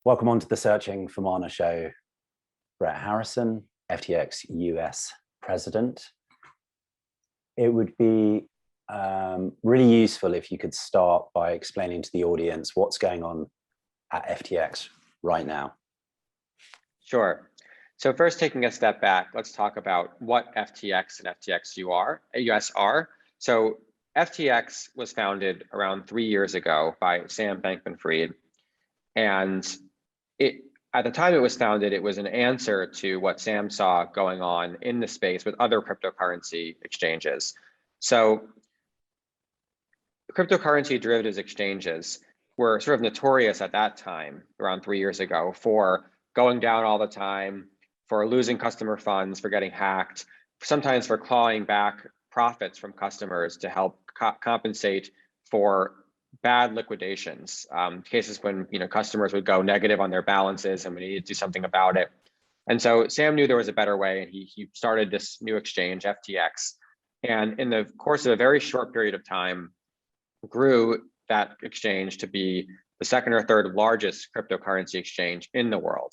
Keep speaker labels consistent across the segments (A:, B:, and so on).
A: Welcome on to the Searching for Mana show. Brett Harrison, FTX US president. It would be really useful if you could start by explaining to the audience what's going on at FTX right now.
B: Sure. So first, taking a step back, let's talk about what FTX and FTX US are. So FTX was founded around 3 years ago by Sam Bankman-Fried. And at the time it was founded, it was an answer to what Sam saw going on in the space with other cryptocurrency exchanges. So cryptocurrency derivatives exchanges were sort of notorious at that time, around 3 years ago, for going down all the time, for losing customer funds, for getting hacked, sometimes for clawing back profits from customers to help compensate for bad liquidations, cases when customers would go negative on their balances and we needed to do something about it. And so Sam knew there was a better way, and he started this new exchange, FTX. And in the course of a very short period of time, grew that exchange to be the second or third largest cryptocurrency exchange in the world.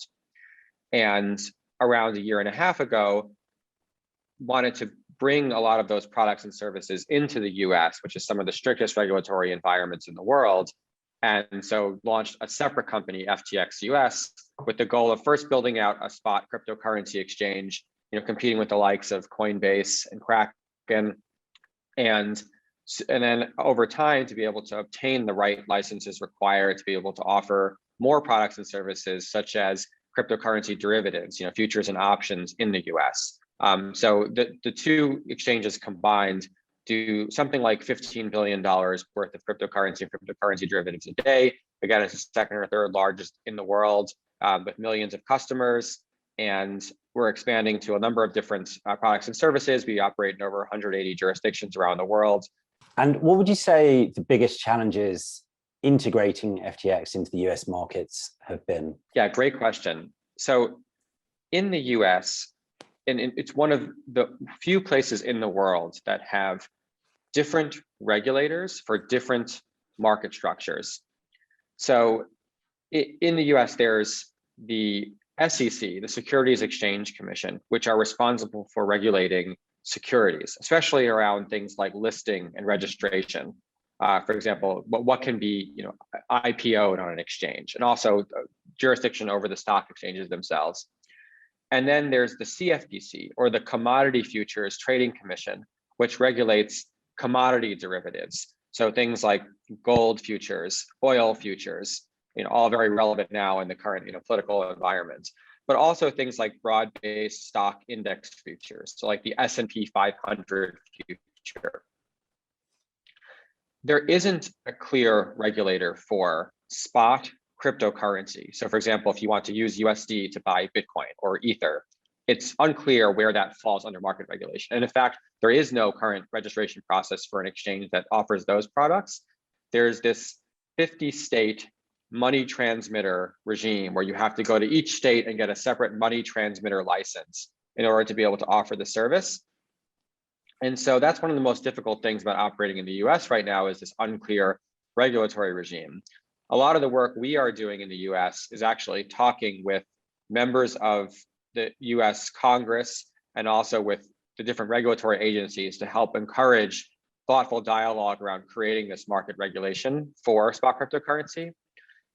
B: And around a year and a half ago, wanted to bring a lot of those products and services into the US, which is some of the strictest regulatory environments in the world. And so launched a separate company, FTX US, with the goal of first building out a spot cryptocurrency exchange, competing with the likes of Coinbase and Kraken. And then over time, to be able to obtain the right licenses required to be able to offer more products and services, such as cryptocurrency derivatives, futures and options in the US. So the two exchanges combined do something like $15 billion worth of cryptocurrency and cryptocurrency derivatives a day. Again, it's the second or third largest in the world, with millions of customers. And we're expanding to a number of different products and services. We operate in over 180 jurisdictions around the world.
A: And what would you say the biggest challenges integrating FTX into the US markets have been?
B: Yeah, great question. So in the US, and it's one of the few places in the world that have different regulators for different market structures. So in the US, there's the SEC, the Securities Exchange Commission, which are responsible for regulating securities, especially around things like listing and registration. For example, what can be IPO'd on an exchange, and also jurisdiction over the stock exchanges themselves. And then there's the CFTC, or the Commodity Futures Trading Commission, which regulates commodity derivatives. So things like gold futures, oil futures, all very relevant now in the current political environment. But also things like broad-based stock index futures, so like the S&P 500 future. There isn't a clear regulator for spot cryptocurrency. So for example, if you want to use USD to buy Bitcoin or Ether, it's unclear where that falls under market regulation. And in fact, there is no current registration process for an exchange that offers those products. There's this 50-state money transmitter regime where you have to go to each state and get a separate money transmitter license in order to be able to offer the service. And so that's one of the most difficult things about operating in the US right now, is this unclear regulatory regime. A lot of the work we are doing in the US is actually talking with members of the US Congress and also with the different regulatory agencies to help encourage thoughtful dialogue around creating this market regulation for spot cryptocurrency.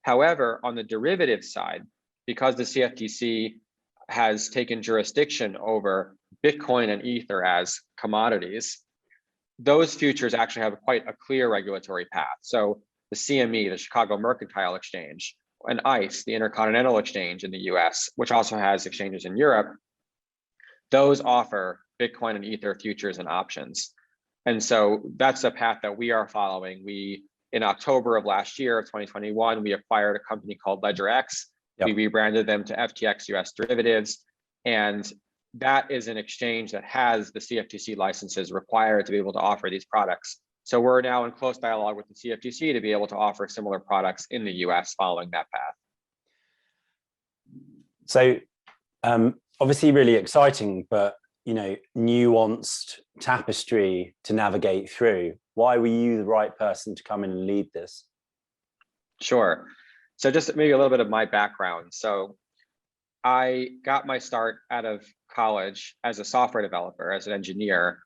B: However, on the derivative side, because the CFTC has taken jurisdiction over Bitcoin and Ether as commodities, those futures actually have quite a clear regulatory path. So the CME, the Chicago Mercantile Exchange, and ICE, the Intercontinental Exchange in the US, which also has exchanges in Europe, those offer Bitcoin and Ether futures and options. And so that's a path that we are following. In October of last year, of 2021, we acquired a company called LedgerX. Yep. We rebranded them to FTX US Derivatives. And that is an exchange that has the CFTC licenses required to be able to offer these products. So we're now in close dialogue with the CFTC to be able to offer similar products in the US following that path.
A: So obviously really exciting, but nuanced tapestry to navigate through. Why were you the right person to come in and lead this?
B: Sure. So just maybe a little bit of my background. So I got my start out of college as a software developer, as an engineer,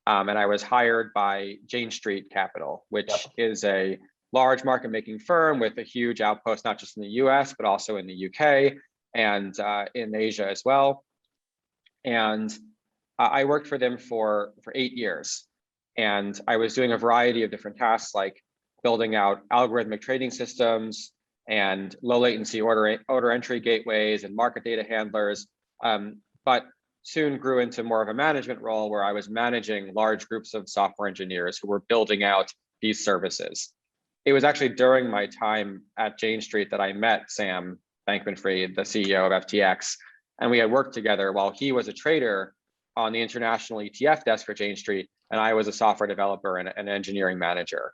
B: and I was hired by Jane Street Capital, which is a large market making firm with a huge outpost, not just in the US, but also in the UK and in Asia as well. And I worked for them for 8 years. And I was doing a variety of different tasks, like building out algorithmic trading systems and low latency order entry gateways and market data handlers, but soon grew into more of a management role where I was managing large groups of software engineers who were building out these services. It was actually during my time at Jane Street that I met Sam Bankman-Fried, the CEO of FTX, and we had worked together while he was a trader on the international ETF desk for Jane Street, and I was a software developer and an engineering manager.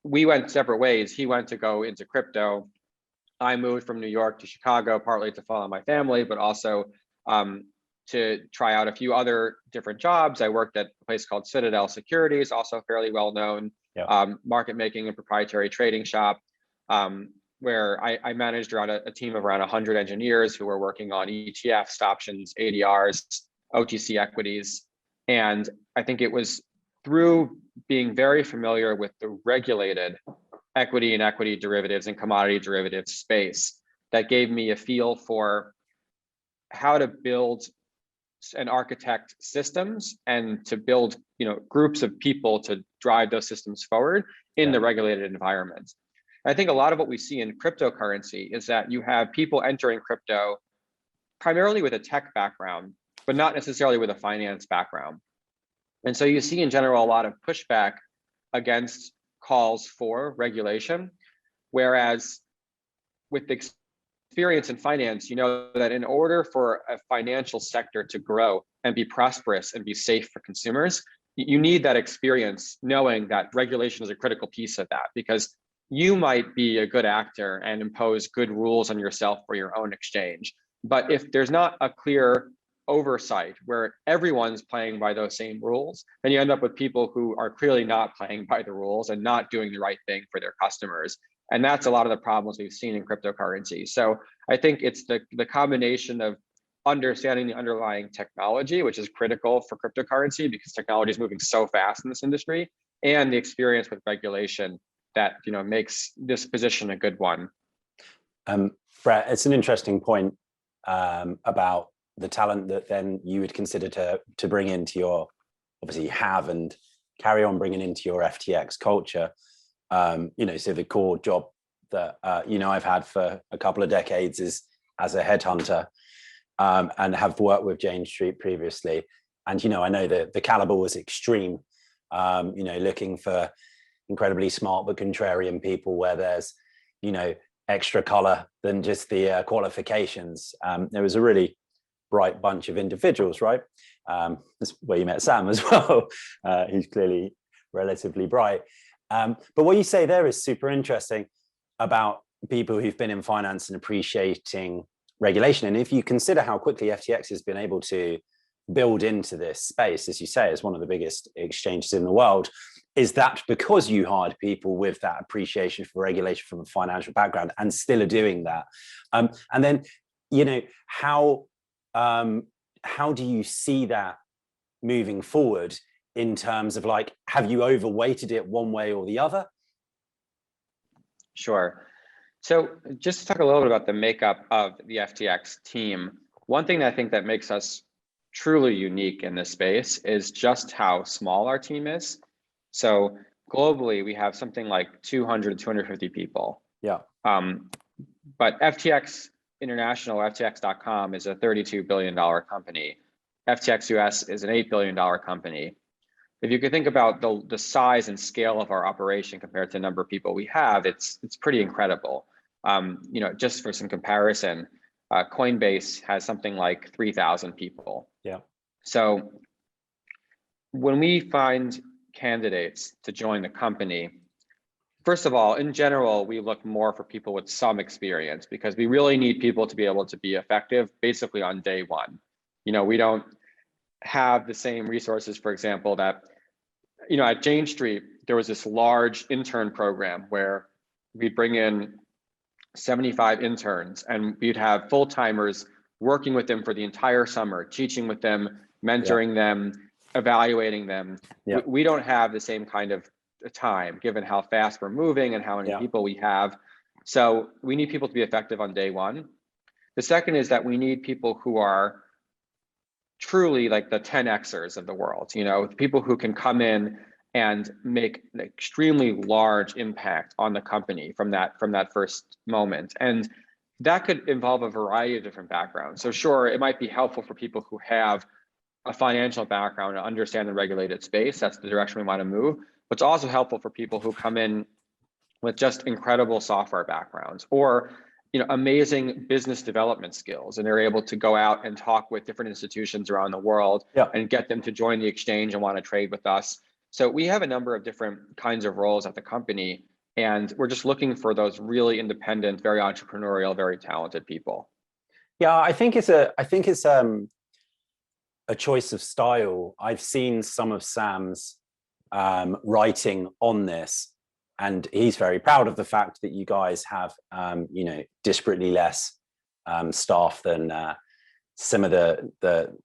B: We went separate ways. He went to go into crypto. I moved from New York to Chicago, partly to follow my family, but also to try out a few other different jobs. I worked at a place called Citadel Securities, also fairly well known, market making and proprietary trading shop, where I managed around a team of around 100 engineers who were working on ETFs, options, ADRs, OTC equities. And I think it was through being very familiar with the regulated equity and equity derivatives and commodity derivatives space that gave me a feel for how to build and architect systems and to build, groups of people to drive those systems forward in the regulated environment. I think a lot of what we see in cryptocurrency is that you have people entering crypto primarily with a tech background, but not necessarily with a finance background. And so you see in general a lot of pushback against calls for regulation, whereas with the experience in finance, you know that in order for a financial sector to grow and be prosperous and be safe for consumers, you need that experience knowing that regulation is a critical piece of that, because you might be a good actor and impose good rules on yourself for your own exchange. But if there's not a clear oversight where everyone's playing by those same rules, then you end up with people who are clearly not playing by the rules and not doing the right thing for their customers. And that's a lot of the problems we've seen in cryptocurrency. So I think it's the combination of understanding the underlying technology, which is critical for cryptocurrency because technology is moving so fast in this industry, and the experience with regulation that makes this position a good one.
A: Brett, it's an interesting point about the talent that then you would consider to bring into your, obviously you have and carry on bringing into your FTX culture. So the core job that I've had for a couple of decades is as a headhunter, and have worked with Jane Street previously. And I know that the caliber was extreme. Looking for incredibly smart but contrarian people where there's extra color than just the qualifications. There was a really bright bunch of individuals, right? That's where you met Sam as well. He's clearly relatively bright. But what you say there is super interesting about people who've been in finance and appreciating regulation. And if you consider how quickly FTX has been able to build into this space, as you say, as one of the biggest exchanges in the world, is that because you hired people with that appreciation for regulation from a financial background and still are doing that? And then, how do you see that moving forward in terms of have you overweighted it one way or the other?
B: Sure. So just to talk a little bit about the makeup of the FTX team, one thing that I think that makes us truly unique in this space is just how small our team is. So globally, we have something like 200, 250 people.
A: Yeah.
B: But FTX International, FTX.com is a $32 billion company. FTX US is an $8 billion company. If you could think about the size and scale of our operation compared to the number of people we have, it's pretty incredible. Just for some comparison, Coinbase has something like 3,000 people.
A: Yeah.
B: So when we find candidates to join the company, first of all, in general, we look more for people with some experience because we really need people to be able to be effective basically on day one. We don't have the same resources, for example, that, at Jane Street, there was this large intern program where we bring in 75 interns, and we'd have full-timers working with them for the entire summer, teaching with them, mentoring them, evaluating them. We don't have the same kind of time, given how fast we're moving and how many people we have. So we need people to be effective on day one. The second is that we need people who are truly like the 10Xers of the world, you know, people who can come in and make an extremely large impact on the company from that first moment. And that could involve a variety of different backgrounds. So sure, it might be helpful for people who have a financial background and understand the regulated space. That's the direction we want to move. But it's also helpful for people who come in with just incredible software backgrounds, or amazing business development skills, and they're able to go out and talk with different institutions around the world and get them to join the exchange and want to trade with us. So we have a number of different kinds of roles at the company, and we're just looking for those really independent, very entrepreneurial, very talented people.
A: Yeah, I think it's a choice of style. I've seen some of Sam's writing on this, and he's very proud of the fact that you guys have, disparately less staff than some of the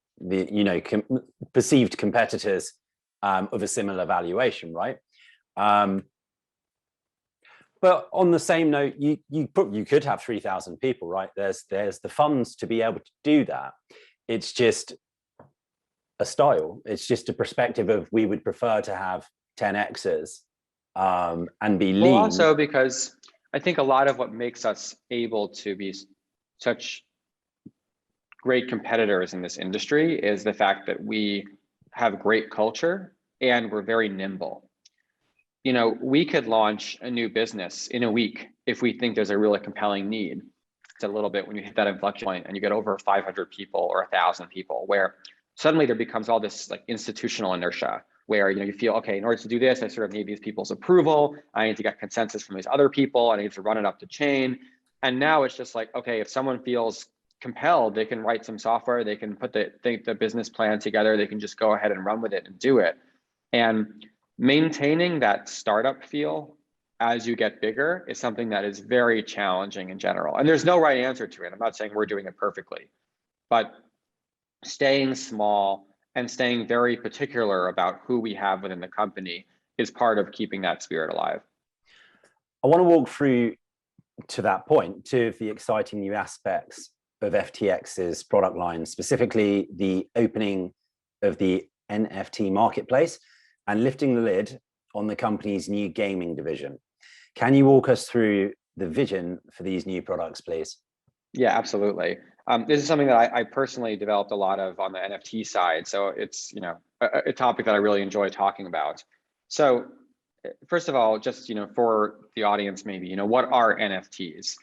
A: perceived competitors of a similar valuation, right? But on the same note, you could have 3,000 people, right? There's the funds to be able to do that. It's just a style. It's just a perspective of, we would prefer to have 10Xers and be lean.
B: Well, also because I think a lot of what makes us able to be such great competitors in this industry is the fact that we have great culture and we're very nimble. We could launch a new business in a week if we think there's a really compelling need. It's a little bit when you hit that inflection point and you get over 500 people or 1,000 people, where suddenly there becomes all this like institutional inertia, where you feel, okay, in order to do this, I sort of need these people's approval. I need to get consensus from these other people. I need to run it up the chain. And now it's just like, okay, if someone feels compelled, they can write some software, they can put the business plan together, they can just go ahead and run with it and do it. And maintaining that startup feel as you get bigger is something that is very challenging in general. And there's no right answer to it. I'm not saying we're doing it perfectly, but staying small and staying very particular about who we have within the company is part of keeping that spirit alive.
A: I want to walk through to that point, two of the exciting new aspects of FTX's product line, specifically the opening of the NFT marketplace and lifting the lid on the company's new gaming division. Can you walk us through the vision for these new products, please?
B: Yeah, absolutely. This is something that I personally developed a lot of on the NFT side. So it's a topic that I really enjoy talking about. So first of all, just for the audience, maybe what are NFTs?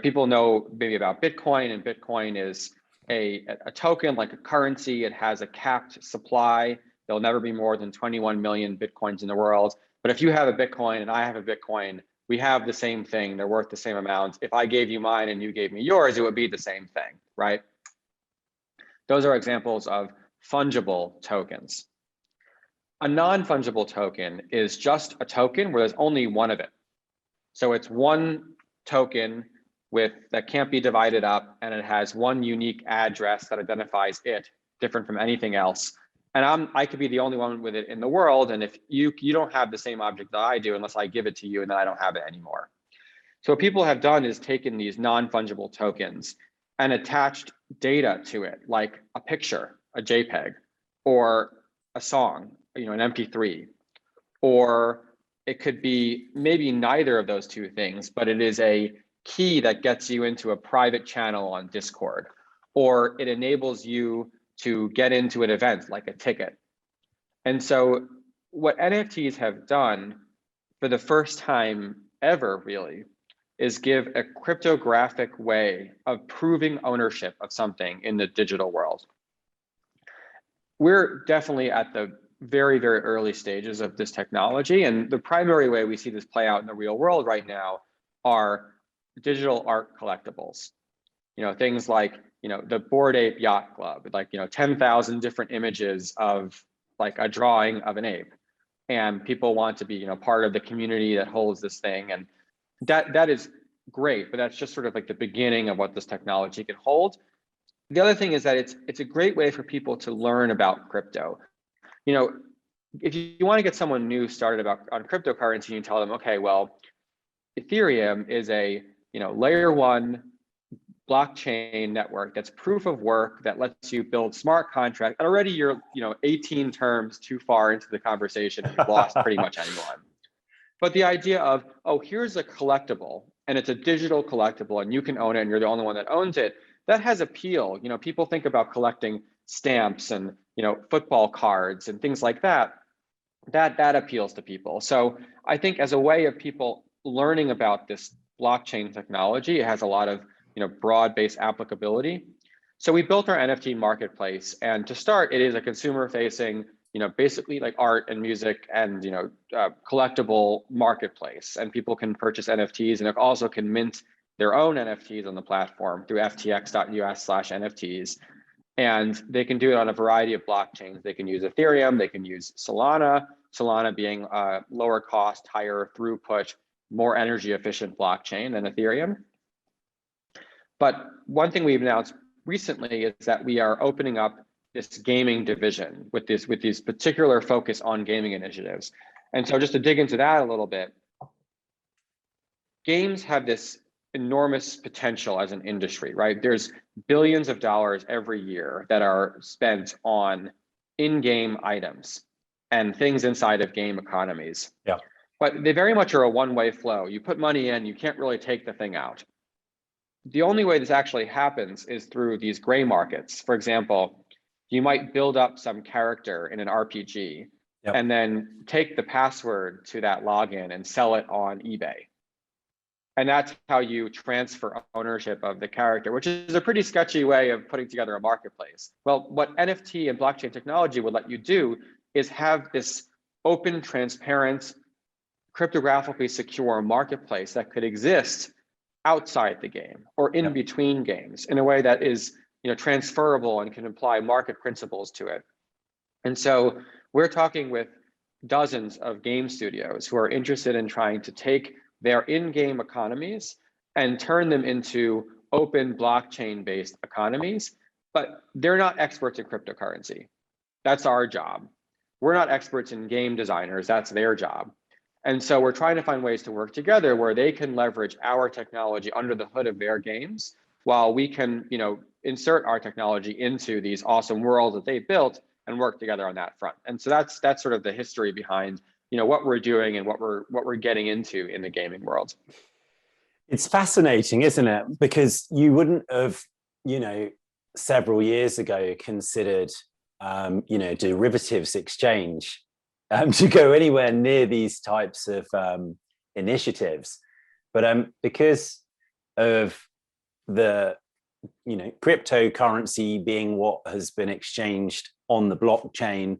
B: People know maybe about Bitcoin, and Bitcoin is a token, like a currency. It has a capped supply. There'll never be more than 21 million Bitcoins in the world. But if you have a Bitcoin and I have a Bitcoin, we have the same thing. They're worth the same amount. If I gave you mine and you gave me yours, it would be the same thing, right? Those are examples of fungible tokens. A non-fungible token is just a token where there's only one of it. So it's one token that can't be divided up, and it has one unique address that identifies it, different from anything else. And I could be the only one with it in the world. And if you don't have the same object that I do, unless I give it to you, and then I don't have it anymore. So what people have done is taken these non-fungible tokens and attached data to it, like a picture, a JPEG, or a song, an MP3, or it could be maybe neither of those two things, but it is a key that gets you into a private channel on Discord, or it enables you to get into an event like a ticket. And so what NFTs have done for the first time ever, really, is give a cryptographic way of proving ownership of something in the digital world. We're definitely at the very, very early stages of this technology. And the primary way we see this play out in the real world right now are digital art collectibles. Things like, the Bored Ape Yacht Club, with 10,000 different images of like a drawing of an ape. And people want to be, part of the community that holds this thing. And that is great, but that's just sort of like the beginning of what this technology can hold. The other thing is that it's a great way for people to learn about crypto. You know, if you want to get someone new started on cryptocurrency, you tell them, okay, well, Ethereum is a layer one blockchain network that's proof of work that lets you build smart contracts. And already you're 18 terms too far into the conversation and you've lost pretty much anyone. But the idea of, oh, here's a collectible and it's a digital collectible and you can own it and you're the only one that owns it, that has appeal. People think about collecting stamps and football cards and things like that. That appeals to people. So I think as a way of people learning about this blockchain technology, it has a lot of broad-based applicability. So we built our NFT marketplace, and to start, it is a consumer-facing, basically like art and music and collectible marketplace, and people can purchase NFTs, and it also can mint their own NFTs on the platform through ftx.us/NFTs. And they can do it on a variety of blockchains. They can use Ethereum, they can use Solana being a lower cost, higher throughput, more energy efficient blockchain than Ethereum. But one thing we've announced recently is that we are opening up this gaming division with these particular focus on gaming initiatives. And so just to dig into that a little bit, games have this enormous potential as an industry, right? There's billions of dollars every year that are spent on in-game items and things inside of game economies.
A: Yeah.
B: But they very much are a one-way flow. You put money in, you can't really take the thing out. The only way this actually happens is through these gray markets. For example, you might build up some character in an RPG and then take the password to that login and sell it on eBay. And that's how you transfer ownership of the character, which is a pretty sketchy way of putting together a marketplace. Well, what NFT and blockchain technology would let you do is have this open, transparent, cryptographically secure marketplace that could exist outside the game or in between games in a way that is transferable and can apply market principles to it. And so we're talking with dozens of game studios who are interested in trying to take their in-game economies and turn them into open blockchain-based economies, but they're not experts in cryptocurrency. That's our job. We're not experts in game designers, that's their job. And so we're trying to find ways to work together where they can leverage our technology under the hood of their games while we can, insert our technology into these awesome worlds that they built and work together on that front. And so that's sort of the history behind what we're doing and what we're getting into in the gaming world.
A: It's fascinating, isn't it? Because you wouldn't have, several years ago considered, derivatives exchange to go anywhere near these types of initiatives. But because of the, cryptocurrency being what has been exchanged on the blockchain,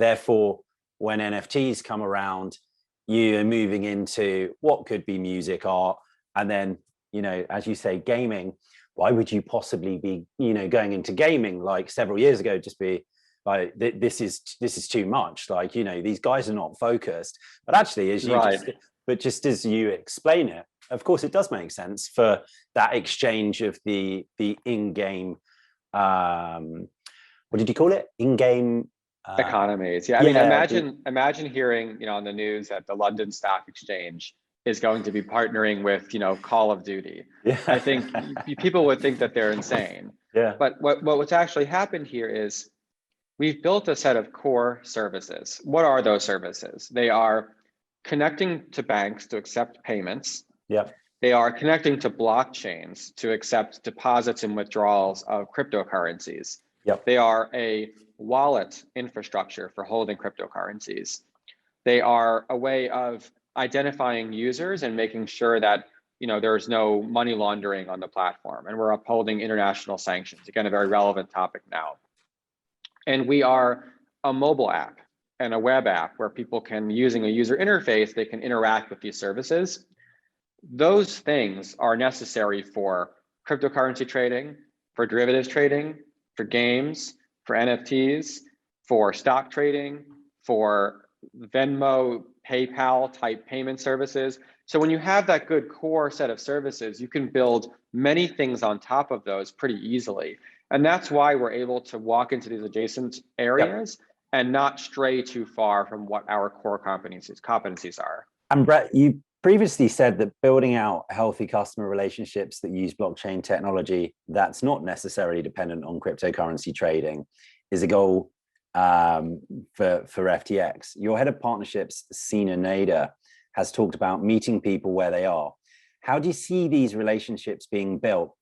A: therefore, when NFTs come around, you are moving into what could be music, art, and then, as you say, gaming. Why would you possibly be, going into gaming like several years ago, just be like, this is too much. Like, these guys are not focused. But actually, as you just as you explain it, of course, it does make sense for that exchange of the in-game. What did you call it? In-game
B: economies. Yeah, I mean, imagine hearing, on the news that the London Stock Exchange is going to be partnering with, Call of Duty. Yeah. I think people would think that they're insane.
A: Yeah.
B: But what's actually happened here is we've built a set of core services. What are those services? They are connecting to banks to accept payments.
A: Yeah.
B: They are connecting to blockchains to accept deposits and withdrawals of cryptocurrencies.
A: Yep.
B: They are a wallet infrastructure for holding cryptocurrencies. They are a way of identifying users and making sure that there's no money laundering on the platform, and we're upholding international sanctions. Again, a very relevant topic now. And we are a mobile app and a web app where people can, using a user interface, they can interact with these services. Those things are necessary for cryptocurrency trading, for derivatives trading, for games, for NFTs, for stock trading, for Venmo, PayPal type payment services. So when you have that good core set of services, you can build many things on top of those pretty easily. And that's why we're able to walk into these adjacent areas and not stray too far from what our core competencies are.
A: And Brett, you previously said that building out healthy customer relationships that use blockchain technology that's not necessarily dependent on cryptocurrency trading is a goal for FTX. Your head of partnerships, Sina Nader, has talked about meeting people where they are. How do you see these relationships being built?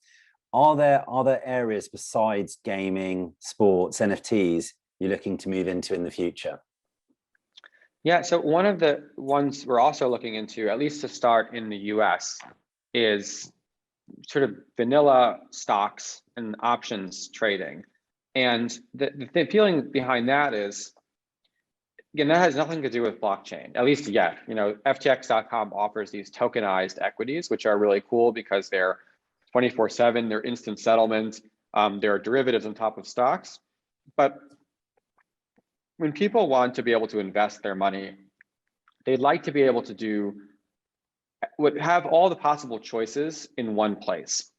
A: Are there other areas besides gaming, sports, NFTs you're looking to move into in the future?
B: Yeah, so one of the ones we're also looking into, at least to start in the US, is sort of vanilla stocks and options trading. And the feeling behind that is, again, that has nothing to do with blockchain, at least yet. You know, FTX.com offers these tokenized equities, which are really cool because they're 24/7, they're instant settlement, there are derivatives on top of stocks. But when people want to be able to invest their money, they'd like to be able to have all the possible choices in one place.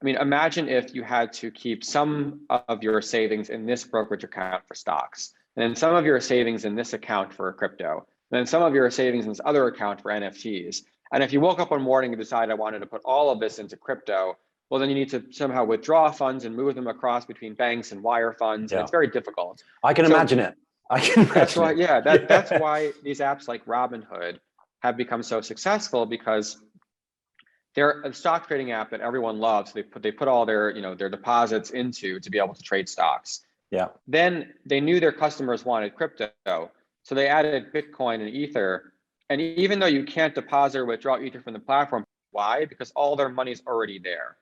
B: I mean, imagine if you had to keep some of your savings in this brokerage account for stocks, and then some of your savings in this account for crypto, and then some of your savings in this other account for NFTs. And if you woke up one morning and decided I wanted to put all of this into crypto, well, then you need to somehow withdraw funds and move them across between banks and wire funds, and it's very difficult.
A: I can imagine it. I can imagine
B: that's why,
A: it.
B: yeah, that's why these apps like Robinhood have become so successful, because they're a stock trading app that everyone loves. They put all their, you know, their deposits into to be able to trade stocks.
A: Yeah.
B: Then they knew their customers wanted crypto, so they added Bitcoin and Ether. And even though you can't deposit or withdraw Ether from the platform, why? Because all their money's already there.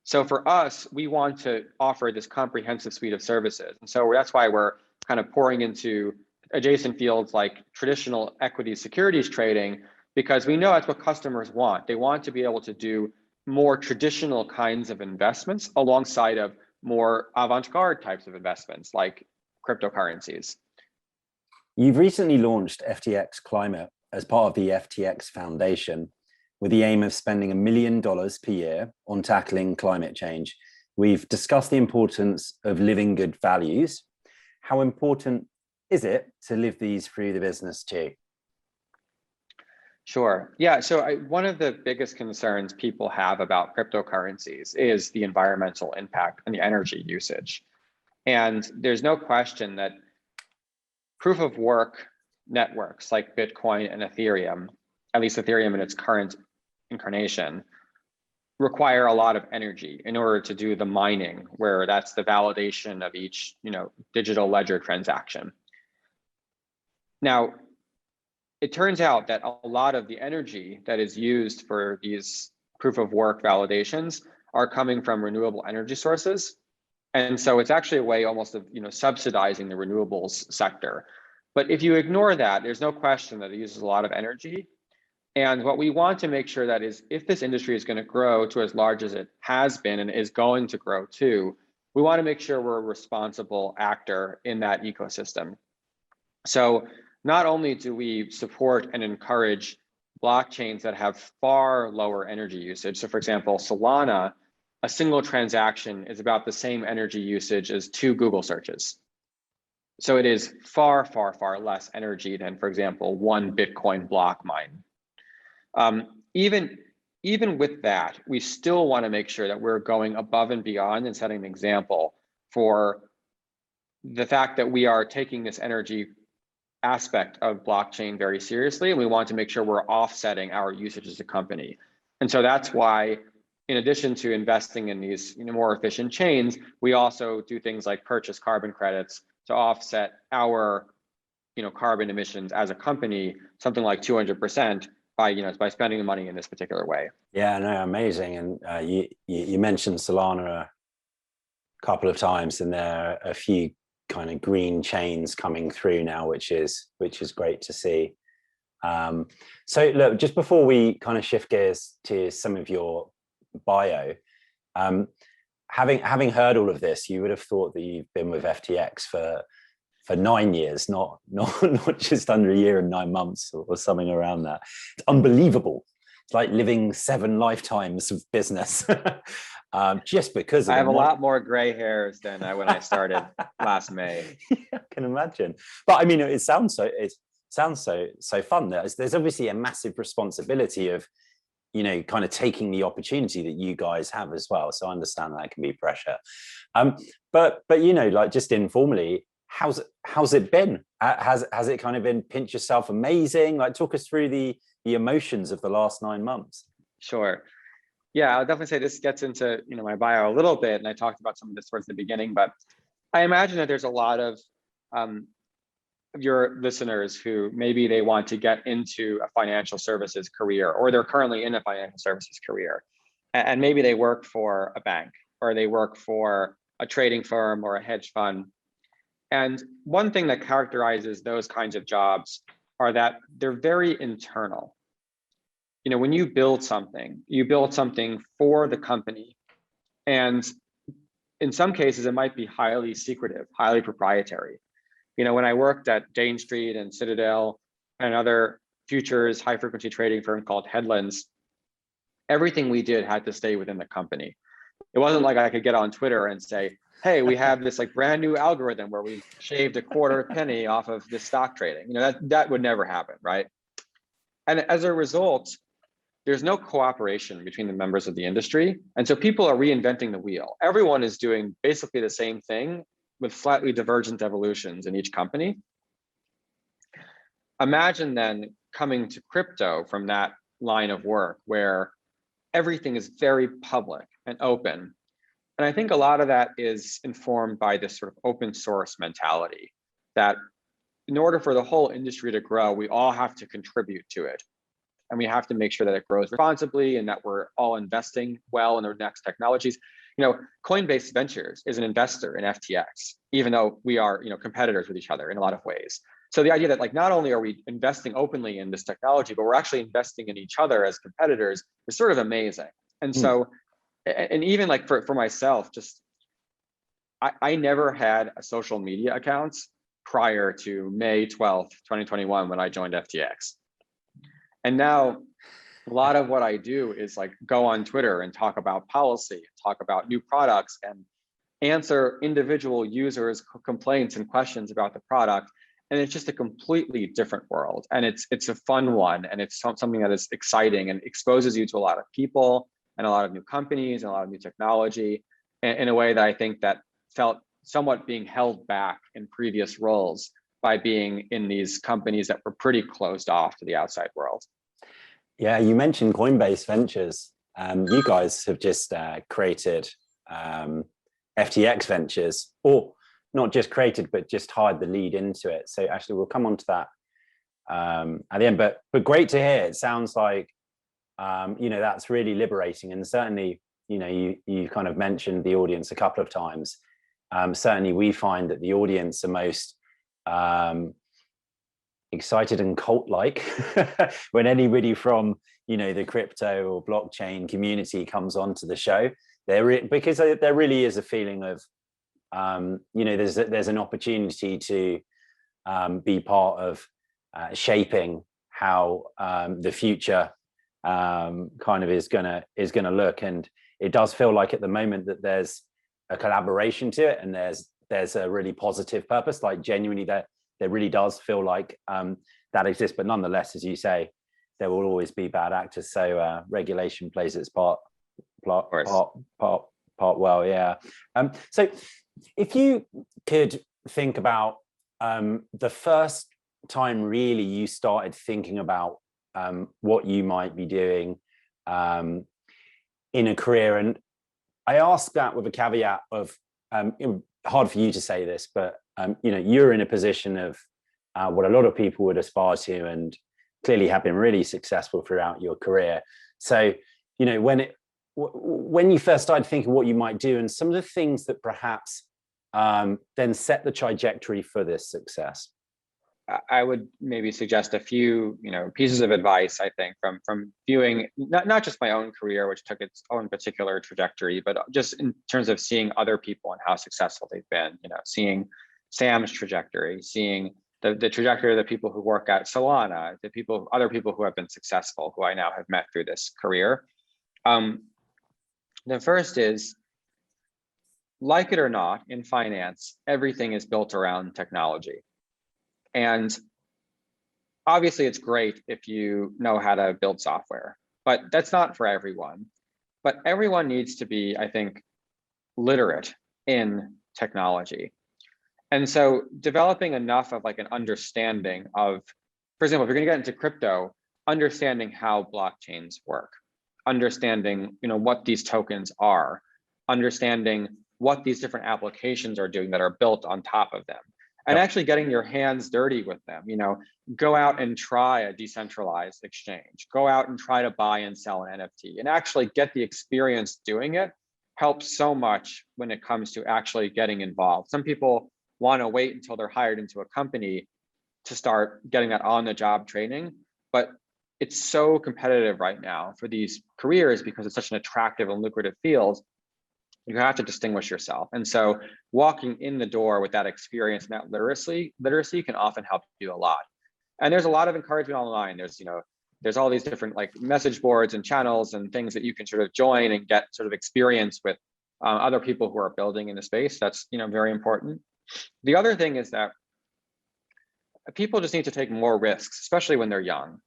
B: So for us, we want to offer this comprehensive suite of services. And so that's why we're kind of pouring into adjacent fields like traditional equity securities trading, because we know that's what customers want. They want to be able to do more traditional kinds of investments alongside of more avant-garde types of investments like cryptocurrencies.
A: You've recently launched FTX Climate as part of the FTX Foundation, with the aim of spending $1 million per year on tackling climate change. We've discussed the importance of living good values. How important is it to live these through the business too?
B: Sure. Yeah. So one of the biggest concerns people have about cryptocurrencies is the environmental impact and the energy usage. And there's no question that proof of work networks like Bitcoin and Ethereum, at least Ethereum in its current incarnation, require a lot of energy in order to do the mining, where that's the validation of each, you know, digital ledger transaction. Now, it turns out that a lot of the energy that is used for these proof of work validations are coming from renewable energy sources. And so it's actually a way almost of, you know, subsidizing the renewables sector. But if you ignore that, there's no question that it uses a lot of energy. And what we want to make sure that is, if this industry is going to grow to as large as it has been and is going to grow too, we want to make sure we're a responsible actor in that ecosystem. So not only do we support and encourage blockchains that have far lower energy usage. So for example, Solana, a single transaction is about the same energy usage as 2 Google searches. So it is far, far, far less energy than, for example, 1 Bitcoin block mine. Even with that, we still want to make sure that we're going above and beyond and setting an example for the fact that we are taking this energy aspect of blockchain very seriously, and we want to make sure we're offsetting our usage as a company. And so that's why, in addition to investing in these, you know, more efficient chains, we also do things like purchase carbon credits to offset our, you know, carbon emissions as a company, something like 200% by spending the money in this particular way.
A: Yeah, no, amazing. And you mentioned Solana a couple of times, and there are a few kind of green chains coming through now, which is great to see. So look, just before we kind of shift gears to some of your bio, having heard all of this, you would have thought that you've been with FTX for for 9 years, not just under a year and 9 months or something around that. It's unbelievable. It's like living 7 lifetimes of business. Just because of
B: I have a lot more gray hairs than when I started last May.
A: Yeah, I can imagine. But I mean, it sounds so fun. There's obviously a massive responsibility of, you know, kind of taking the opportunity that you guys have as well. So I understand that can be pressure. But you know, like just informally, how's it been? Has it kind of been pinch yourself amazing? Like talk us through the emotions of the last 9 months.
B: Sure. Yeah, I'll definitely say this gets into, you know, my bio a little bit, and I talked about some of this towards the beginning, but I imagine that there's a lot of your listeners who maybe they want to get into a financial services career, or they're currently in a financial services career, and maybe they work for a bank, or they work for a trading firm or a hedge fund. And one thing that characterizes those kinds of jobs are that they're very internal. You know, when you build something for the company. And in some cases, it might be highly secretive, highly proprietary. You know, when I worked at Jane Street and Citadel and another futures high frequency trading firm called Headlands, everything we did had to stay within the company. It wasn't like I could get on Twitter and say, hey, we have this like brand new algorithm where we shaved a quarter penny off of this stock trading. You know, that would never happen, right? And as a result, there's no cooperation between the members of the industry. And so people are reinventing the wheel. Everyone is doing basically the same thing with slightly divergent evolutions in each company. Imagine then coming to crypto from that line of work where everything is very public and open. And I think a lot of that is informed by this sort of open source mentality that in order for the whole industry to grow, we all have to contribute to it. And we have to make sure that it grows responsibly and that we're all investing well in the next technologies. You know, Coinbase Ventures is an investor in FTX, even though we are, you know, competitors with each other in a lot of ways. So the idea that like not only are we investing openly in this technology, but we're actually investing in each other as competitors is sort of amazing. And so, and even like for myself, just I never had a social media account prior to May 12th, 2021, when I joined FTX. And now a lot of what I do is like go on Twitter and talk about policy, talk about new products, and answer individual users' complaints and questions about the product. And it's just a completely different world. And it's a fun one. And it's something that is exciting and exposes you to a lot of people and a lot of new companies and a lot of new technology in a way that I think that felt somewhat being held back in previous roles by being in these companies that were pretty closed off to the outside world.
A: Yeah, you mentioned Coinbase Ventures. You guys have just created FTX Ventures, or not just created, but just hired the lead into it. So actually, we'll come on to that at the end. But great to hear. It sounds like you know, that's really liberating, and certainly, you know, you kind of mentioned the audience a couple of times. Certainly, we find that the audience are most excited and cult-like when anybody from, you know, the crypto or blockchain community comes onto the show. Because there really is a feeling of you know, there's an opportunity to be part of shaping how the future kind of is gonna look. And it does feel like at the moment that there's a collaboration to it, and there's a really positive purpose. Like genuinely, there really does feel like that exists. But nonetheless, as you say, there will always be bad actors. So regulation plays its part well. Yeah. So if you could think about the first time really you started thinking about what you might be doing in a career, and I ask that with a caveat of hard for you to say this, but you know, you're in a position of what a lot of people would aspire to, and clearly have been really successful throughout your career. So, you know, when you first started thinking what you might do, and some of the things that perhaps then set the trajectory for this success.
B: I would maybe suggest a few, you know, pieces of advice, I think, from viewing not just my own career, which took its own particular trajectory, but just in terms of seeing other people and how successful they've been, you know, seeing Sam's trajectory, seeing the trajectory of the people who work at Solana, other people who have been successful, who I now have met through this career. The first is, like it or not, in finance, everything is built around technology. And obviously it's great if you know how to build software, but that's not for everyone. But everyone needs to be, I think, literate in technology. And so developing enough of like an understanding of, for example, if you're gonna get into crypto, understanding how blockchains work, understanding, what these tokens are, understanding what these different applications are doing that are built on top of them, and
A: Yep.
B: actually getting your hands dirty with them. Go out and try a decentralized exchange, go out and try to buy and sell an NFT, and actually get the experience doing it helps so much when it comes to actually getting involved. Some people want to wait until they're hired into a company to start getting that on-the-job training, but it's so competitive right now for these careers because it's such an attractive and lucrative field. You have to distinguish yourself. And so walking in the door with that experience and that literacy can often help you a lot. And there's a lot of encouragement online. There's all these different like message boards and channels and things that you can sort of join and get sort of experience with other people who are building in the space. That's very important. The other thing is that people just need to take more risks, especially when they're young.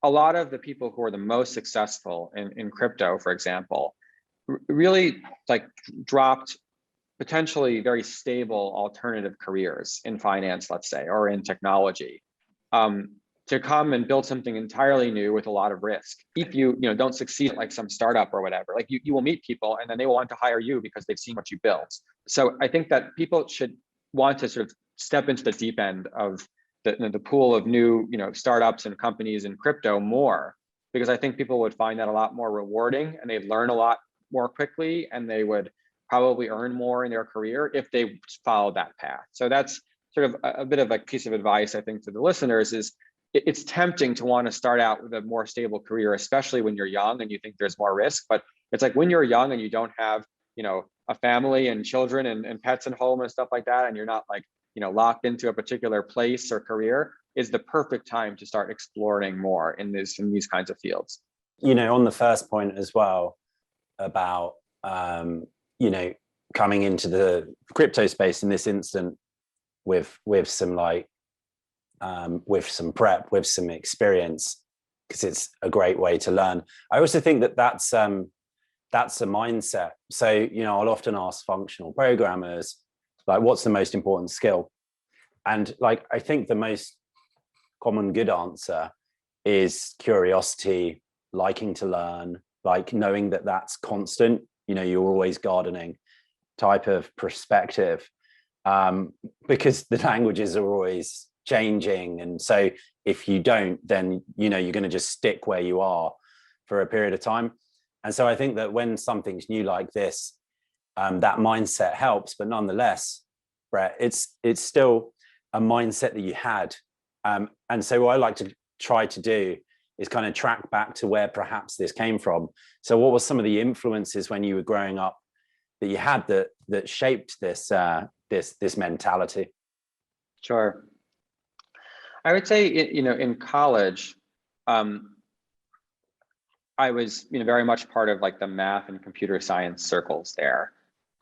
B: A lot of the people who are the most successful in crypto, for example, really like dropped potentially very stable alternative careers in finance, let's say, or in technology, to come and build something entirely new with a lot of risk. If you don't succeed at like some startup or whatever, like you will meet people and then they will want to hire you because they've seen what you built. So I think that people should want to sort of step into the deep end of the pool of new startups and companies in crypto more, because I think people would find that a lot more rewarding and they'd learn a lot more quickly and they would probably earn more in their career if they followed that path. So that's sort of a bit of a piece of advice, I think, to the listeners is it's tempting to want to start out with a more stable career, especially when you're young and you think there's more risk. But it's like when you're young and you don't have, a family and children and pets and home and stuff like that, and you're not like, locked into a particular place or career, is the perfect time to start exploring more in these kinds of fields.
A: On the first point as well about, coming into the crypto space in this instant with some like, with some prep, with some experience, because it's a great way to learn. I also think that that's a mindset. So, I'll often ask functional programmers, like, what's the most important skill? And like, I think the most common good answer is curiosity, liking to learn, like knowing that that's constant, you're always gardening type of perspective, because the languages are always changing. And so if you don't, then, you're going to just stick where you are for a period of time. And so I think that when something's new like this, that mindset helps, but nonetheless, Brett, it's still a mindset that you had. And so what I like to try to do is kind of track back to where perhaps this came from. So what were some of the influences when you were growing up that you had that shaped this mentality?
B: Sure. I would say, in college, I was, very much part of like the math and computer science circles there.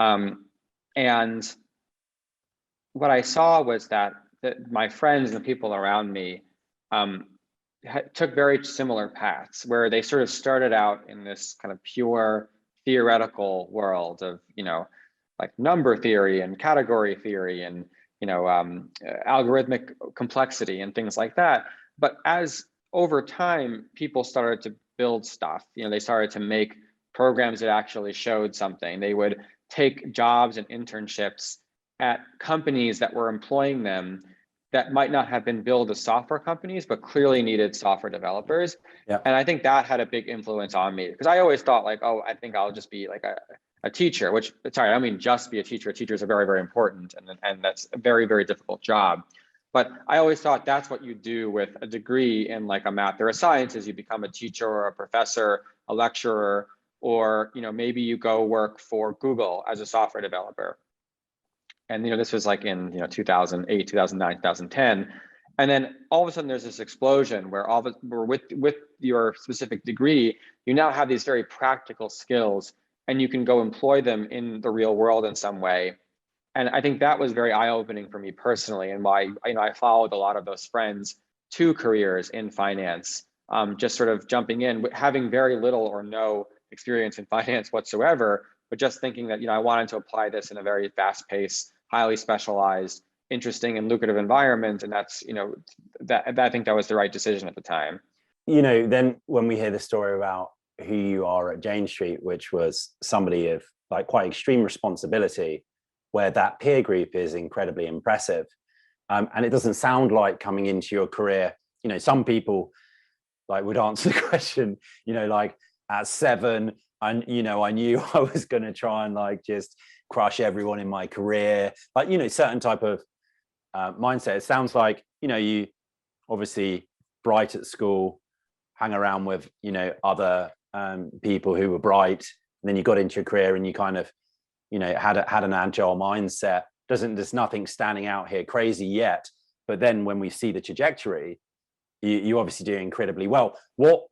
B: And what I saw was that my friends and the people around me took very similar paths, where they sort of started out in this kind of pure theoretical world of, like number theory and category theory and, algorithmic complexity and things like that. But as over time, people started to build stuff, they started to make programs that actually showed something. They would take jobs and internships at companies that were employing them that might not have been billed as software companies, but clearly needed software developers.
A: Yeah.
B: And I think that had a big influence on me, because I always thought like, oh, I think I'll just be like a teacher, which, sorry, I don't mean just be a teacher. Teachers are very, very important. And that's a very, very difficult job. But I always thought that's what you do with a degree in like a math or a science, is you become a teacher or a professor, a lecturer, or maybe you go work for Google as a software developer. And, this was like in, 2008, 2009, 2010. And then all of a sudden there's this explosion where where with your specific degree, you now have these very practical skills and you can go employ them in the real world in some way. And I think that was very eye-opening for me personally, and why I followed a lot of those friends to careers in finance, just sort of jumping in, having very little or no experience in finance whatsoever, but just thinking that I wanted to apply this in a very fast-paced, highly specialized, interesting and lucrative environment. And that's that I think that was the right decision at the time.
A: Then when we hear the story about who you are at Jane Street, which was somebody of like quite extreme responsibility, where that peer group is incredibly impressive. And it doesn't sound like coming into your career, some people like would answer the question, like at 7, and I knew I was going to try and like just crush everyone in my career, like certain type of mindset. It sounds like you obviously bright at school, hang around with other people who were bright, and then you got into your career and you kind of had an agile mindset. There's nothing standing out here crazy yet, but then when we see the trajectory, you obviously do incredibly well. What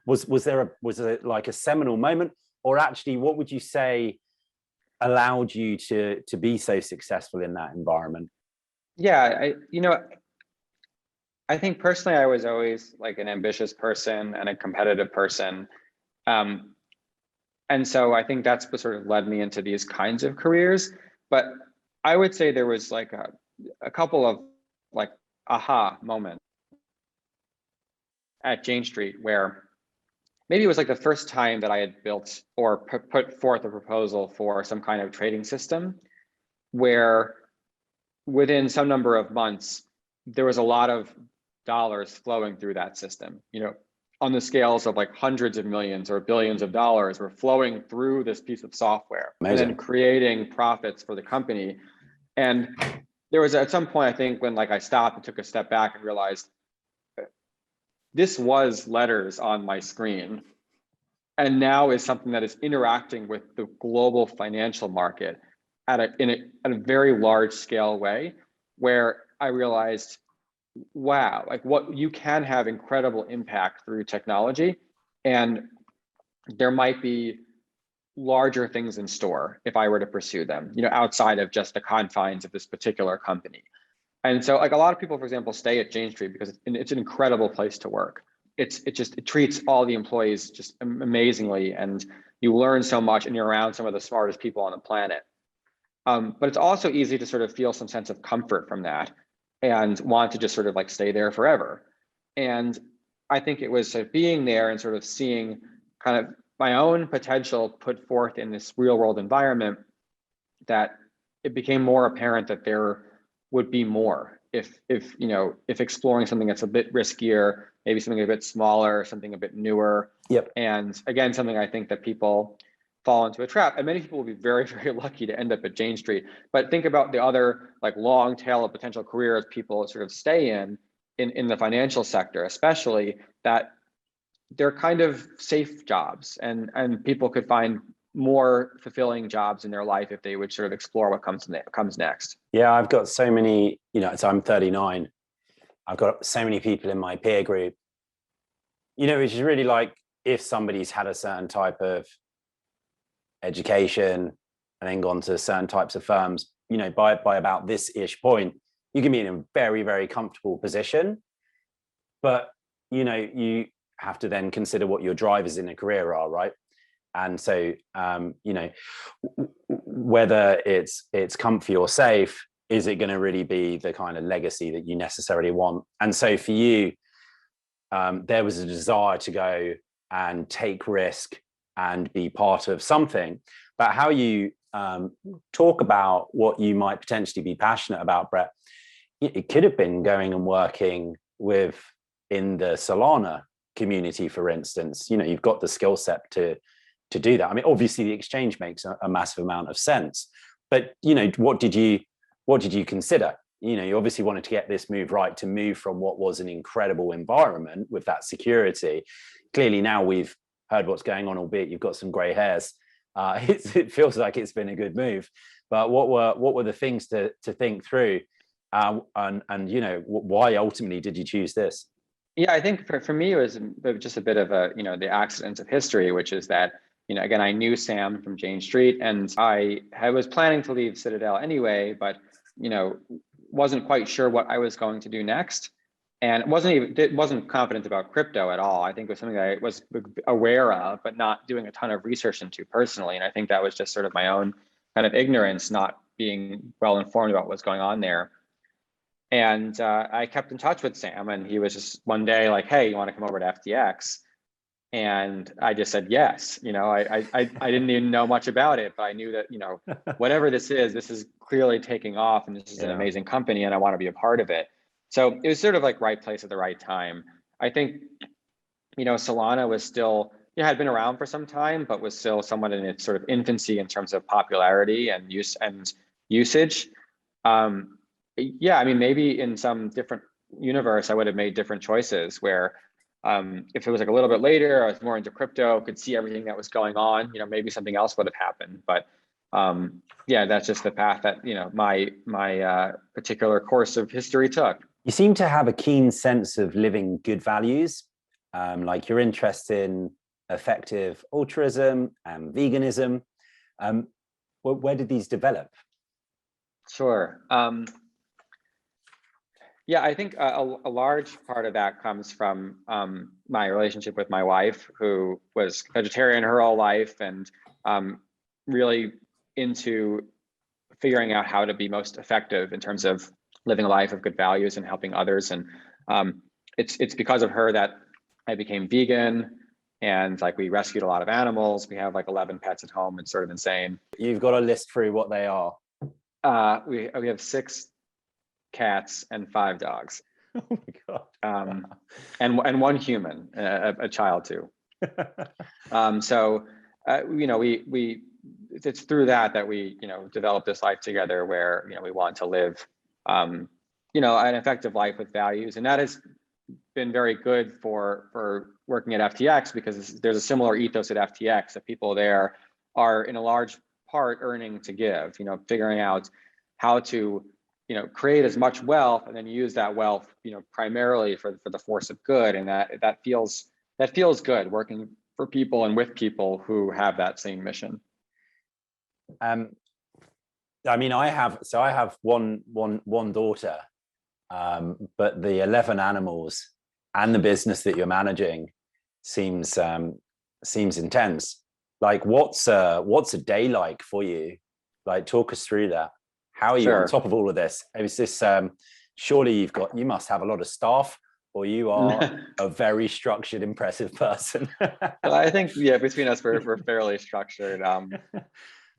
A: was there like a seminal moment, or actually what would you say allowed you to be so successful in that environment?
B: Yeah, I think personally I was always like an ambitious person and a competitive person. And so I think that's what sort of led me into these kinds of careers. But I would say there was like a couple of like aha moments at Jane Street where maybe it was like the first time that I had built or put forth a proposal for some kind of trading system where within some number of months, there was a lot of dollars flowing through that system, on the scales of like hundreds of millions or billions of dollars were flowing through this piece of software. Amazing. And then creating profits for the company. And there was at some point, I think, when like I stopped and took a step back and realized this was letters on my screen, and now is something that is interacting with the global financial market at a very large scale way, where I realized, wow, like what you can have incredible impact through technology, and there might be larger things in store if I were to pursue them, outside of just the confines of this particular company. And so like a lot of people, for example, stay at Jane Street because it's an incredible place to work. It treats all the employees just amazingly, and you learn so much and you're around some of the smartest people on the planet. But it's also easy to sort of feel some sense of comfort from that and want to just sort of like stay there forever. And I think it was being there and sort of seeing kind of my own potential put forth in this real world environment that it became more apparent that there would be more if exploring something that's a bit riskier, maybe something a bit smaller, something a bit newer.
A: Yep.
B: And again, something I think that people fall into a trap, and many people will be very, very lucky to end up at Jane Street. But think about the other like long tail of potential careers people sort of stay in the financial sector, especially, that they're kind of safe jobs, and people could find more fulfilling jobs in their life if they would sort of explore what comes next.
A: Yeah, I've got so many, so I'm 39. I've got so many people in my peer group, which is really like if somebody's had a certain type of education and then gone to certain types of firms, by about this-ish point, you can be in a very, very comfortable position. But, you have to then consider what your drivers in a career are, right? And so, whether it's comfy or safe, is it going to really be the kind of legacy that you necessarily want? And so for you, there was a desire to go and take risk and be part of something. But how you talk about what you might potentially be passionate about, Brett, it could have been going and working in the Solana community, for instance. You've got the skill set to do that. I mean, obviously the exchange makes a massive amount of sense, but what did you consider? You obviously wanted to get this move right, to move from what was an incredible environment with that security. Clearly now we've heard what's going on, albeit you've got some gray hairs. it feels like it's been a good move. But what were the things to think through, and you know, why ultimately did you choose this?
B: Yeah, I think for me, it was just a bit of a, the accidents of history, which is that, again, I knew Sam from Jane Street, and I was planning to leave Citadel anyway, but, wasn't quite sure what I was going to do next. And wasn't confident about crypto at all. I think it was something that I was aware of, but not doing a ton of research into personally. And I think that was just sort of my own kind of ignorance, not being well informed about what's going on there. And I kept in touch with Sam, and he was just one day like, "Hey, you want to come over to FTX?" And I just said yes. I didn't even know much about it, but I knew that whatever this is clearly taking off, and this is an amazing company, and I want to be a part of it. So it was sort of like right place at the right time. I think Solana was still had been around for some time, but was still somewhat in its sort of infancy in terms of popularity and usage. Yeah, I mean, maybe in some different universe, I would have made different choices where if it was like a little bit later, I was more into crypto, could see everything that was going on, maybe something else would have happened. But yeah, that's just the path that, my particular course of history took.
A: You seem to have a keen sense of living good values, like you're interested in effective altruism and veganism. Where did these develop?
B: Sure. Yeah, I think a large part of that comes from my relationship with my wife, who was vegetarian her whole life, and really into figuring out how to be most effective in terms of living a life of good values and helping others. And it's because of her that I became vegan, and like we rescued a lot of animals. We have like 11 pets at home. It's sort of insane.
A: You've got to list through what they are.
B: We have 6 cats and 5 dogs.
A: Oh my God.
B: Wow. and 1 human, a child too. So we it's through that we developed this life together where we want to live an effective life with values, and that has been very good for working at FTX, because there's a similar ethos at FTX that people there are in a large part earning to give, figuring out how to create as much wealth and then use that wealth primarily for the force of good. And that feels good, working for people and with people who have that same mission.
A: I mean, I have one daughter, but the 11 animals and the business that you're managing seems intense. Like, what's a day like for you? Like, talk us through that. How are you on top of all of this? Is this surely you must have a lot of staff, or you are a very structured, impressive person?
B: Well, I think between us we're fairly structured.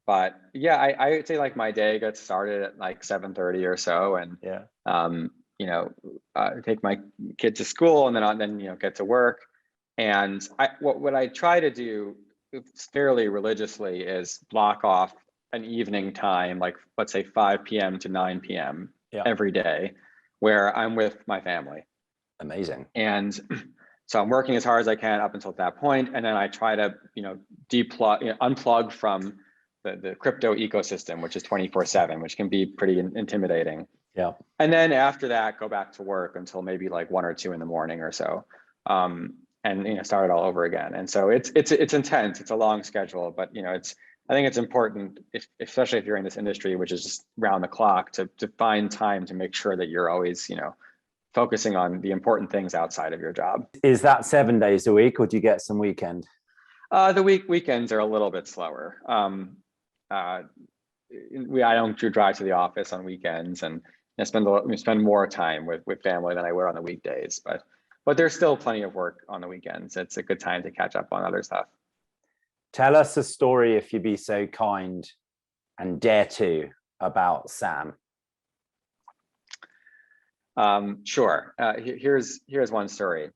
B: But yeah, I would say like my day gets started at like 7:30 or so, and take my kid to school, and then get to work. And what I try to do fairly religiously is block off an evening time, like let's say 5 p.m. to 9 p.m. every day, where I'm with my family.
A: Amazing.
B: And so I'm working as hard as I can up until that point, and then I try to unplug from the crypto ecosystem, which is 24/7, which can be pretty intimidating.
A: Yeah.
B: And then after that, go back to work until maybe like 1 or 2 in the morning or so, and start it all over again. And so it's intense. It's a long schedule, but I think it's important, especially if you're in this industry, which is just round the clock, to find time to make sure that you're always focusing on the important things outside of your job.
A: Is that 7 days a week, or do you get some weekend?
B: The weekends are a little bit slower. I don't drive to the office on weekends, and I spend more time with family than I would on the weekdays. But there's still plenty of work on the weekends. It's a good time to catch up on other stuff.
A: Tell us a story, if you be so kind and dare to, about Sam.
B: Sure. Here's one story.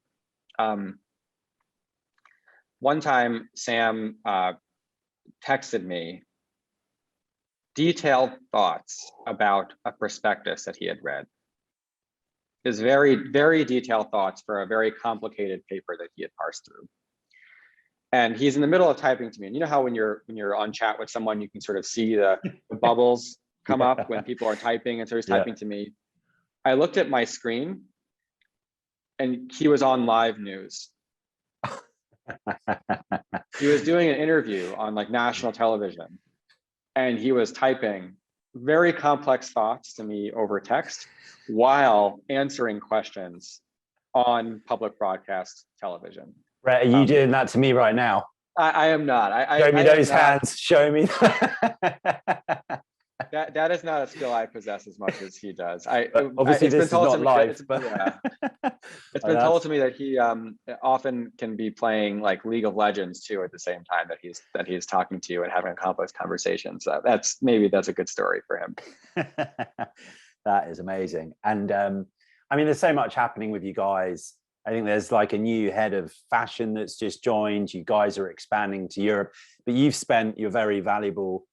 B: One time, Sam texted me detailed thoughts about a prospectus that he had read. His very, very detailed thoughts for a very complicated paper that he had parsed through. And he's in the middle of typing to me. And you know how when you're on chat with someone, you can sort of see the bubbles come up when people are typing, and so he's typing to me. I looked at my screen and he was on live news. He was doing an interview on like national television, and he was typing very complex thoughts to me over text while answering questions on public broadcast television.
A: Brett, are you doing that to me right now?
B: I am not.
A: Show me those hands. Show me.
B: That is not a skill I possess as much as he does.
A: Obviously, this is not live.
B: It's been told to me that he often can be playing like League of Legends too at the same time that he's talking to you and having a complex conversation. So that's a good story for him.
A: That is amazing. And I mean, there's so much happening with you guys. I think there's like a new head of fashion that's just joined. You guys are expanding to Europe, but you've spent your very valuable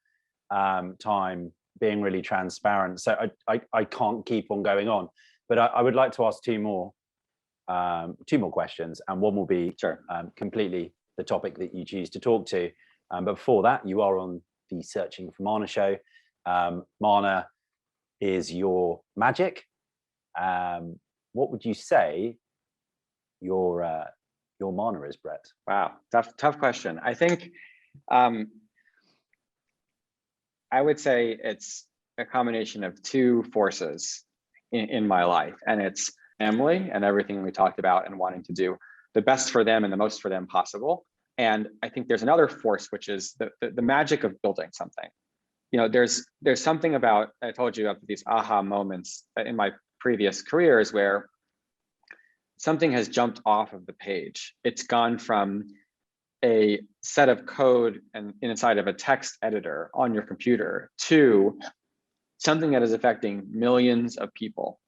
A: time being really transparent. So I can't keep on going on, but I would like to ask two more questions, and one will be completely the topic that you choose to talk to. But before that, you are on the Searching for Mana show. Mana is your magic. What would you say your mana is, Brett?
B: Wow, tough question. I think I would say it's a combination of two forces in my life, and it's family and everything we talked about and wanting to do the best for them and the most for them possible. And I think there's another force, which is the magic of building something. You know, there's something about, I told you about these aha moments in my previous careers where something has jumped off of the page. It's gone from a set of code and inside of a text editor on your computer to something that is affecting millions of people.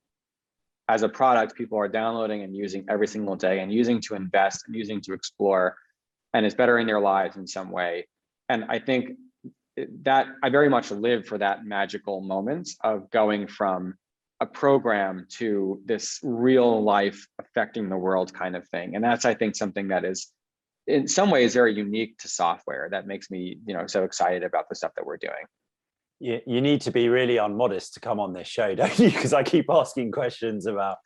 B: As a product, people are downloading and using every single day and using to invest and using to explore, and it's bettering their lives in some way. And I think that I very much live for that magical moment of going from a program to this real life affecting the world kind of thing. And that's, I think, something that is in some ways very unique to software that makes me, so excited about the stuff that we're doing.
A: You need to be really unmodest to come on this show, don't you? Because I keep asking questions about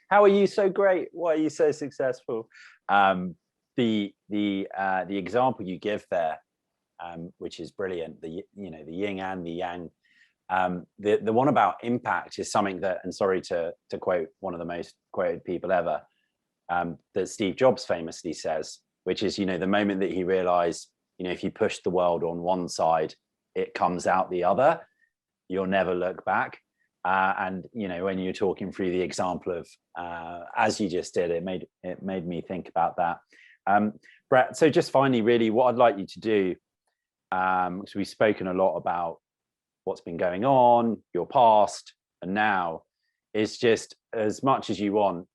A: how are you so great? Why are you so successful? The example you give there, which is brilliant, the yin and the yang. The one about impact is something that, and sorry to quote one of the most quoted people ever, that Steve Jobs famously says, which is, the moment that he realized, if you push the world on one side, it comes out the other, you'll never look back. And, when you're talking through the example of, as you just did, it made me think about that. Brett, so just finally, really what I'd like you to do, because we've spoken a lot about what's been going on, your past and now, is just as much as you want,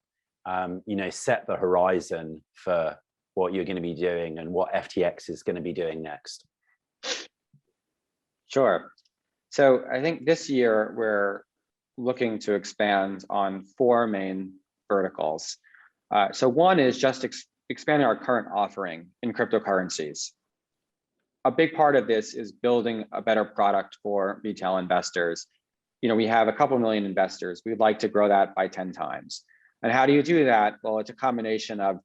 A: set the horizon for what you're going to be doing and what FTX is going to be doing next.
B: Sure. So I think this year we're looking to expand on 4 main verticals. So one is just expanding our current offering in cryptocurrencies. A big part of this is building a better product for retail investors. We have a couple million investors. We'd like to grow that by 10 times. And how do you do that? Well, it's a combination of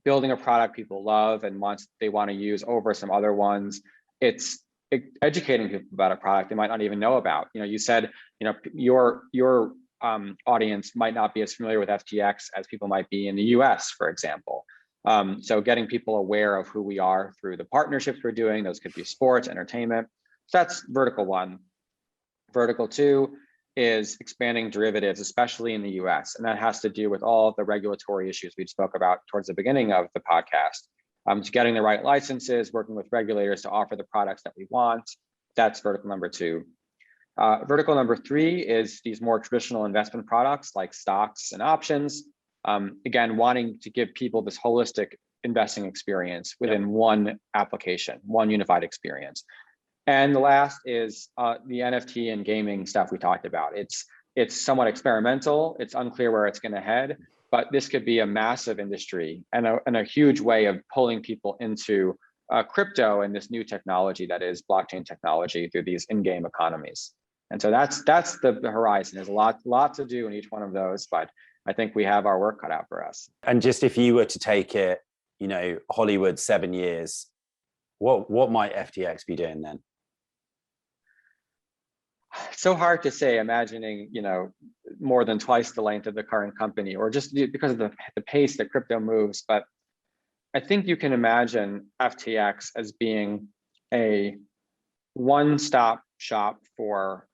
B: building a product people love and they want to use over some other ones. It's educating people about a product they might not even know about. You said, your audience might not be as familiar with FTX as people might be in the US, for example. So getting people aware of who we are through the partnerships we're doing, those could be sports, entertainment. So that's vertical 1. Vertical 2 is expanding derivatives, especially in the US. And that has to do with all of the regulatory issues we spoke about towards the beginning of the podcast. To getting the right licenses, working with regulators to offer the products that we want. That's vertical number 2. Vertical number 3 is these more traditional investment products like stocks and options. Again, wanting to give people this holistic investing experience within one application, one unified experience. And the last is the NFT and gaming stuff we talked about. It's somewhat experimental. It's unclear where it's going to head, but this could be a massive industry and a huge way of pulling people into crypto and this new technology that is blockchain technology through these in-game economies. And so that's the horizon. There's a lot to do in each one of those, but I think we have our work cut out for us.
A: And just if you were to take it, you know, Hollywood 7 years, what might FTX be doing then?
B: So hard to say, imagining, you know, more than twice the length of the current company, or just because of the pace that crypto moves. But I think you can imagine FTX as being a one-stop shop for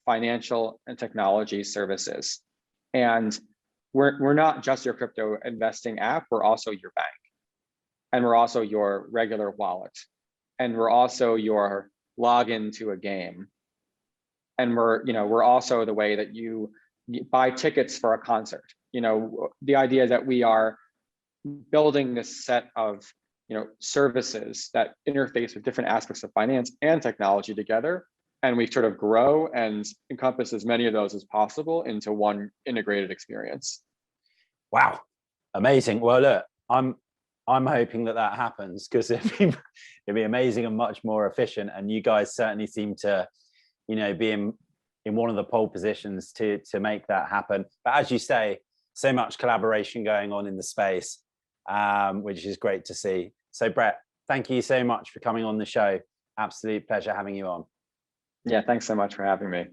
B: financial and technology services. And we're not just your crypto investing app, we're also your bank. And we're also your regular wallet. And we're also your login to a game. And we're also the way that you buy tickets for a concert. You know, the idea that we are building this set of, you know, services that interface with different aspects of finance and technology together, and we sort of grow and encompass as many of those as possible into one integrated experience.
A: Wow, amazing. Well, look, I'm hoping that happens, because it'd be amazing and much more efficient. And you guys certainly seem to, you know, be in one of the pole positions to make that happen. But as you say, so much collaboration going on in the space, which is great to see. So Brett, thank you so much for coming on the show. Absolute pleasure having you on.
B: Yeah, thanks so much for having me.